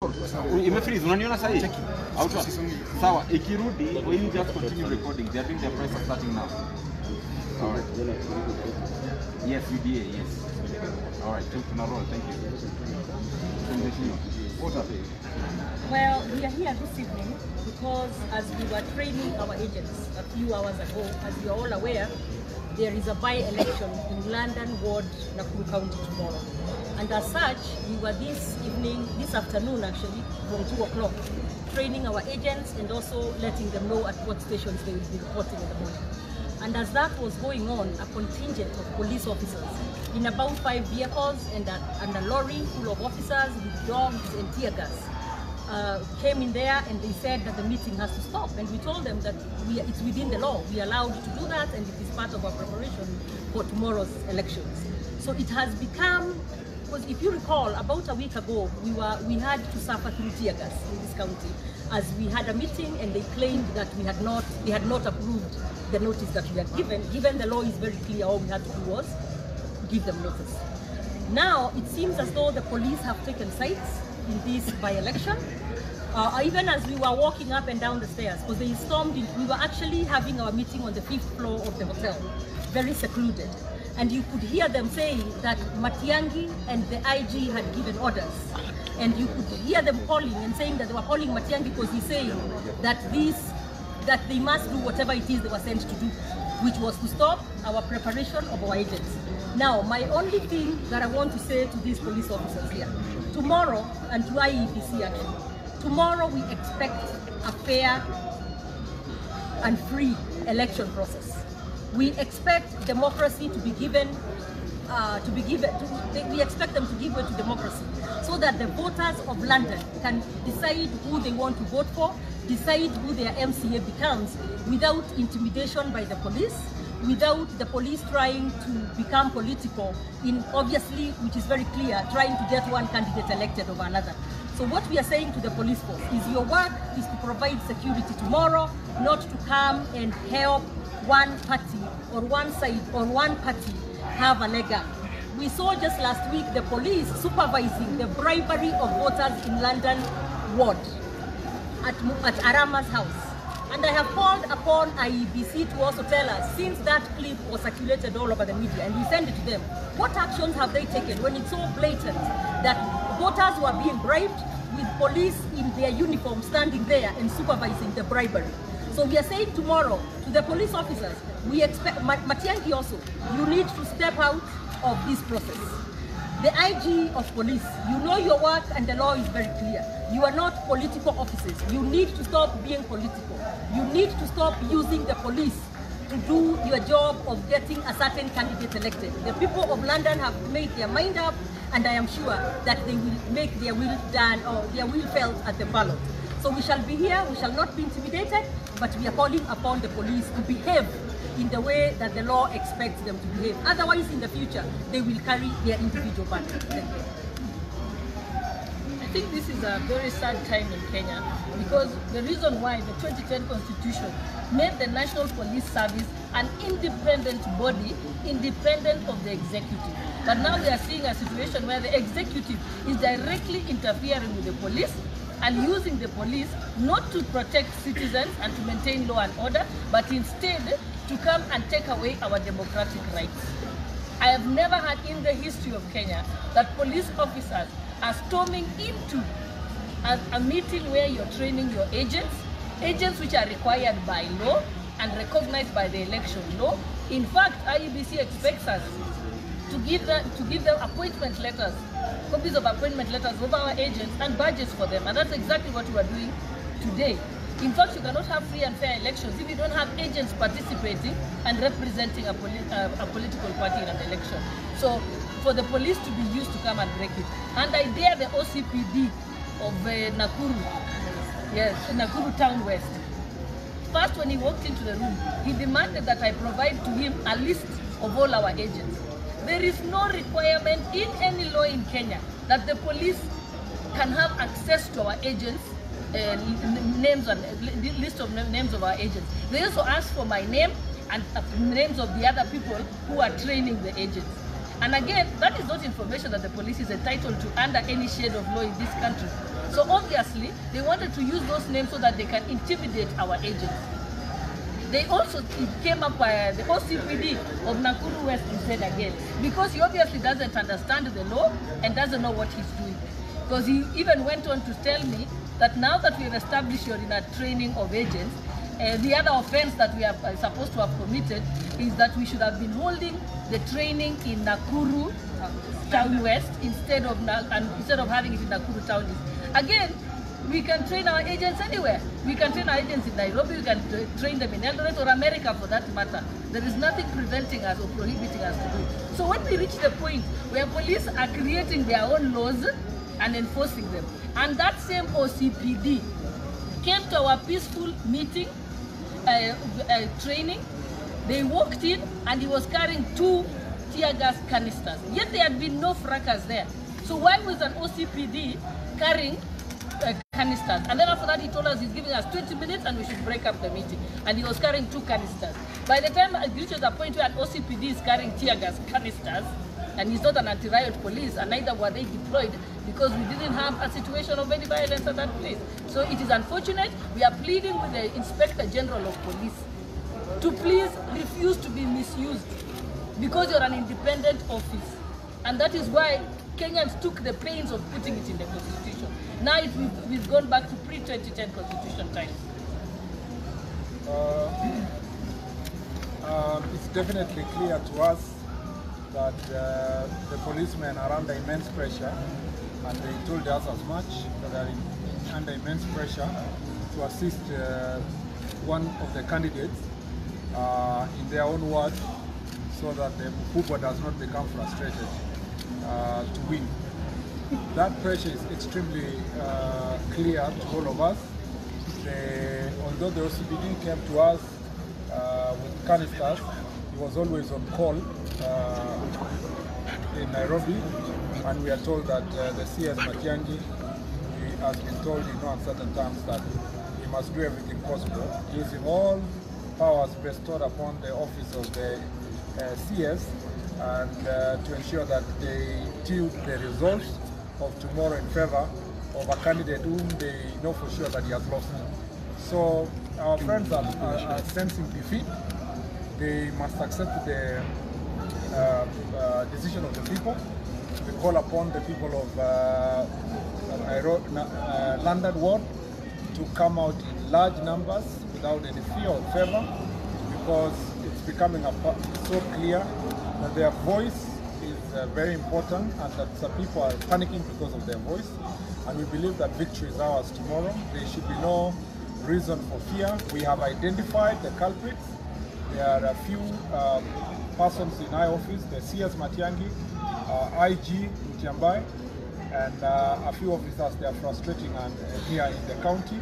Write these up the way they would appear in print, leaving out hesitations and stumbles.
Imefreeze, unaniona sahi? Auto. Sawa, ikirudi, when you just continue recording, they are doing their press starting now. Alright. Yes, UDA, yes. Alright, tuna roll, thank you. Well, we are here this evening because as we were training our agents a few hours ago, as you are all aware, there is a by-election in London Ward, Nakuru County tomorrow. And as such, we were this afternoon actually, from 2 o'clock, training our agents and also letting them know at what stations they will be reporting in the morning. And as that was going on, a contingent of police officers in about 5 vehicles and a lorry full of officers with dogs and tear gas came in there, and they said that the meeting has to stop. And we told them that it's within the law. We are allowed to do that, and it is part of our preparation for tomorrow's elections. So it has become, because if you recall, about a week ago, we had to suffer through tear gas in this county, as we had a meeting and they claimed that we had not approved the notice that we had given. Given the law is very clear, all we had to do was give them notice. Now it seems as though the police have taken sides in this by-election. Even as we were walking up and down the stairs, because they stormed in, we were actually having our meeting on the 5th floor of the hotel, very secluded. And you could hear them saying that Matiang'i and the IG had given orders. And you could hear them calling and saying that they were calling Matiang'i because he's saying that they must do whatever it is they were sent to do, which was to stop our preparation of our agents. Now, my only thing that I want to say to these police officers here, tomorrow, and to IEBC actually, tomorrow we expect a fair and free election process. We expect democracy to be given, we expect them to give way to democracy so that the voters of London can decide who they want to vote for, decide who their MCA becomes without intimidation by the police, without the police trying to become political in, obviously, which is very clear, trying to get one candidate elected over another. So what we are saying to the police force is your work is to provide security tomorrow, not to come and help one party or one side or one party have a leg up. We saw just last week the police supervising the bribery of voters in London Ward at Arama's house. And I have called upon IEBC to also tell us, since that clip was circulated all over the media and we send it to them, what actions have they taken when it's so blatant that voters were being bribed with police in their uniform standing there and supervising the bribery? So we are saying tomorrow to the police officers, we expect, Matiang'i also, you need to step out of this process. The IG of police, you know your work and the law is very clear. You are not political officers. You need to stop being political. You need to stop using the police to do your job of getting a certain candidate elected. The people of London have made their mind up, and I am sure that they will make their will done or their will felt at the ballot. So we shall be here, we shall not be intimidated, but we are calling upon the police to behave in the way that the law expects them to behave. Otherwise, in the future, they will carry their individual burden. Thank you. I think this is a very sad time in Kenya because the reason why the 2010 Constitution made the National Police Service an independent body, independent of the executive. But now we are seeing a situation where the executive is directly interfering with the police and using the police not to protect citizens and to maintain law and order, but instead to come and take away our democratic rights. I have never heard in the history of Kenya that police officers are storming into a meeting where you're training your agents which are required by law and recognized by the election law. In fact, IEBC expects us to give them appointment letters, copies of appointment letters of our agents and badges for them, and that's exactly what we are doing today. In fact, you cannot have free and fair elections if you don't have agents participating and representing a political party in an election. So, for the police to be used to come and break it, and I dare the OCPD of Nakuru, yes, Nakuru Town West. First, when he walked into the room, he demanded that I provide to him a list of all our agents. There is no requirement in any law in Kenya that the police can have access to our agents' names and list of names of our agents. They also ask for my name and names of the other people who are training the agents. And again, that is not information that the police is entitled to under any shade of law in this country. So obviously, they wanted to use those names so that they can intimidate our agents. They also came up by the OCPD of Nakuru West instead again, because he obviously doesn't understand the law and doesn't know what he's doing. Because he even went on to tell me that now that we have established you're in a training of agents, the other offense that we are supposed to have committed is that we should have been holding the training in Nakuru Town West instead of having it in Nakuru Town East. Again, we can train our agents anywhere. We can train our agents in Nairobi, we can train them in Eldoret or America for that matter. There is nothing preventing us or prohibiting us to do it. So when we reach the point where police are creating their own laws and enforcing them, and that same OCPD came to our peaceful meeting, training, they walked in and he was carrying 2 tear gas canisters. Yet there had been no fracas there. So why was an OCPD carrying canisters? And then after that he told us he's giving us 20 minutes and we should break up the meeting. And he was carrying 2 canisters. By the time it reaches the point where an OCPD is carrying tear gas canisters, and he's not an anti-riot police, and neither were they deployed, because we didn't have a situation of any violence at that place. So it is unfortunate. We are pleading with the Inspector General of Police to please refuse to be misused, because you're an independent office. And that is why Kenyans took the pains of putting it in the Constitution. Now we've gone back to pre-2010 Constitution times. It's definitely clear to us that the policemen are under immense pressure, and they told us as much, that they are under immense pressure to assist one of the candidates in their own ward, so that the Mkubwa does not become frustrated to win. That pressure is extremely clear to all of us. Although the OCPD came to us with canisters, he was always on call in Nairobi, and we are told that the CS Matiang'i has been told in no uncertain terms that he must do everything possible, using all powers bestowed upon the office of the CS, and to ensure that they tilt the results of tomorrow in favor of a candidate whom they know for sure that he has lost. So our friends are sensing defeat. They must accept the decision of the people. We call upon the people of London Ward to come out in large numbers without any fear or favor, because it's becoming so clear that their voice is very important, and that some people are panicking because of their voice. And we believe that victory is ours tomorrow. There should be no reason for fear. We have identified the culprits. There are a few persons in our office, the CS Matiang'i, IG Mutiambai, and a few officers. They are frustrating and here in the county,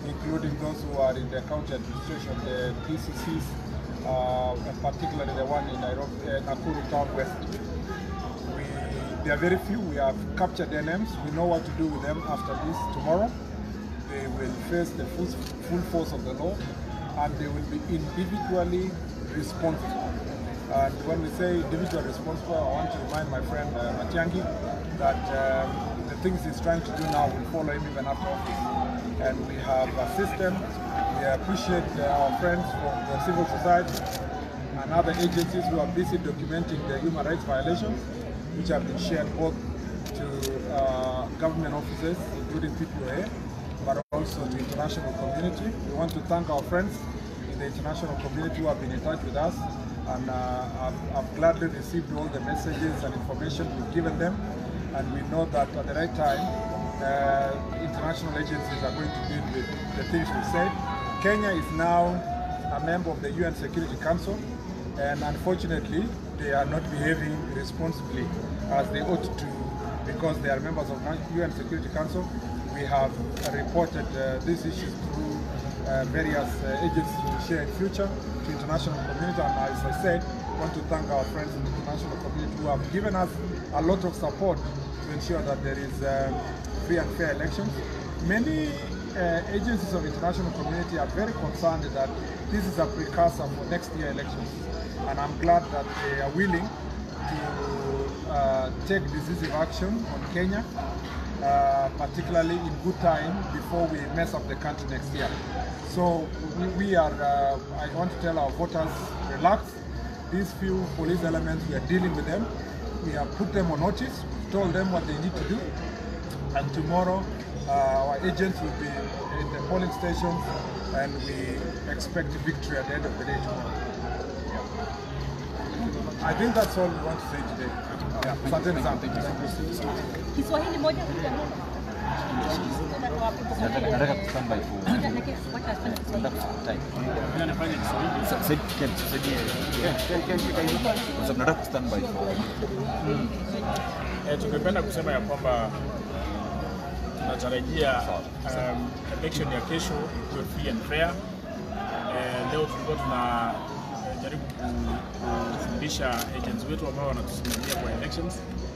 including those who are in the county administration, the PCCs, and particularly the one in Nairobi, Nakuru Town West. There are very few. We have captured their names. We know what to do with them after this tomorrow. They will face the full force of the law, and they will be individually responsible. And when we say individually responsible, I want to remind my friend Matiang'i that the things he's trying to do now will follow him even after office. And we have a system. We appreciate our friends from the civil society and other agencies who are busy documenting the human rights violations, which have been shared both to government offices, including PPOA, but also to international community. We want to thank our friends in the international community who have been in touch with us, and I've gladly received all the messages and information we've given them, and we know that at the right time, international agencies are going to deal with the things we said. Kenya is now a member of the UN Security Council, and unfortunately, they are not behaving responsibly as they ought to, because they are members of the UN Security Council. We have reported these issues through various agencies we will share in future to international community. And as I said, I want to thank our friends in the international community who have given us a lot of support to ensure that there is free and fair elections. Many agencies of international community are very concerned that this is a precursor for next year elections. And I'm glad that they are willing to take decisive action on Kenya particularly in good time before we mess up the country next year. So we are, I want to tell our voters, relax. These few police elements, we are dealing with them. We have put them on notice, told them what they need to do, and tomorrow our agents will be in the polling stations, and we expect a victory at the end of the day tomorrow. I think that's all we want to say today. Asanteni sana. Kiswahili moja Nataka stand by for stand by for. Tungependa kusema ya kwamba tunatarajia election ya kesho iwe free and fair. Leo tulikuwa tunajaribu kufundisha agents wetu ambao wanatusimamia kwa elections,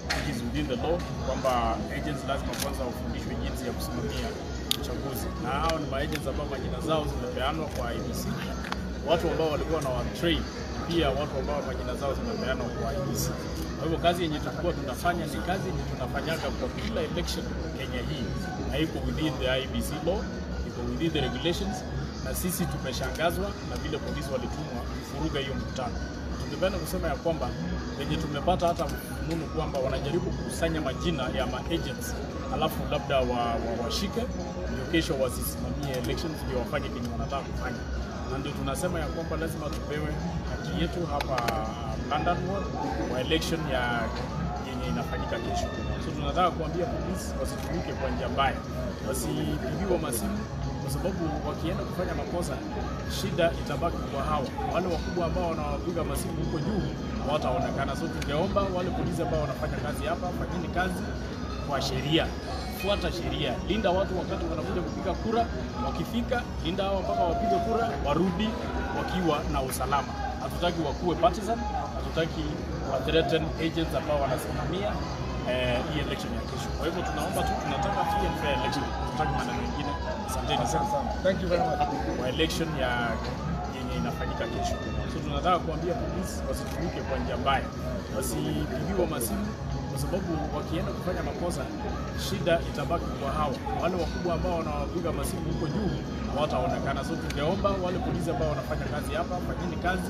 which is within the law, kwamba agents lazima kwanza wafundishwe jinsi ya kusimamia uchaguzi, na hao ni agents ambao majina zao zimepeanwa kwa IEBC, watu ambao walikuwa na train, pia watu ambao majina zao zimepeanwa kwa IEBC. Kwa hivyo kazi yenye tulikuwa tunafanya ni kazi yenye tunafanyaga kwa kila election Kenya hii, na iko within the IEBC law, iko within the regulations, na sisi tumeshangazwa na vile polisi walitumwa kufuruga hiyo mkutano. Tungependa kusema ya kwamba wenye tumepata hata fununu kwamba wanajaribu kukusanya majina ya agents alafu labda washike ndio kesho wasisimamie elections, ndio wafanye kile wanataka kufanya. Na ndio tunasema ya kwamba lazima tupewe haki yetu hapa London Ward kwa election yenye inafanyika kesho. So tunataka kuambia polisi wasitumike kwa njia mbaya, wasipigiwe masimu, kwa sababu wakienda kufanya makosa shida itabaki kwa hawa wale wakubwa ambao wanawapiga masimu huko juu hawataonekana. So tungeomba wale polisi ambao wanafanya kazi hapa, fanyeni kazi kwa sheria, fuata sheria, linda watu wakati wanakuja kupiga kura, wakifika linda hao mpaka wapige kura warudi wakiwa na usalama. Hatutaki wakuwe partisan, hatutaki wa threaten agents ambao wanasimamia hii election ya kesho. Kwa hivyo tunaomba tu, tunataka free and fair election, tutaki maneno mengine. Asanteni sana. Thank you very much. Kwa election yenye inafanyika kesho. So tunataka kuambia polisi wasitumike kwa njia mbaya, wasipigiwe masimu, kwa sababu wakienda kufanya makosa shida itabaki kwa hawa wale wakubwa ambao wanawapiga masimu huko juu hawataonekana. So tungeomba wale polisi ambao wanafanya kazi hapa, fanyeni kazi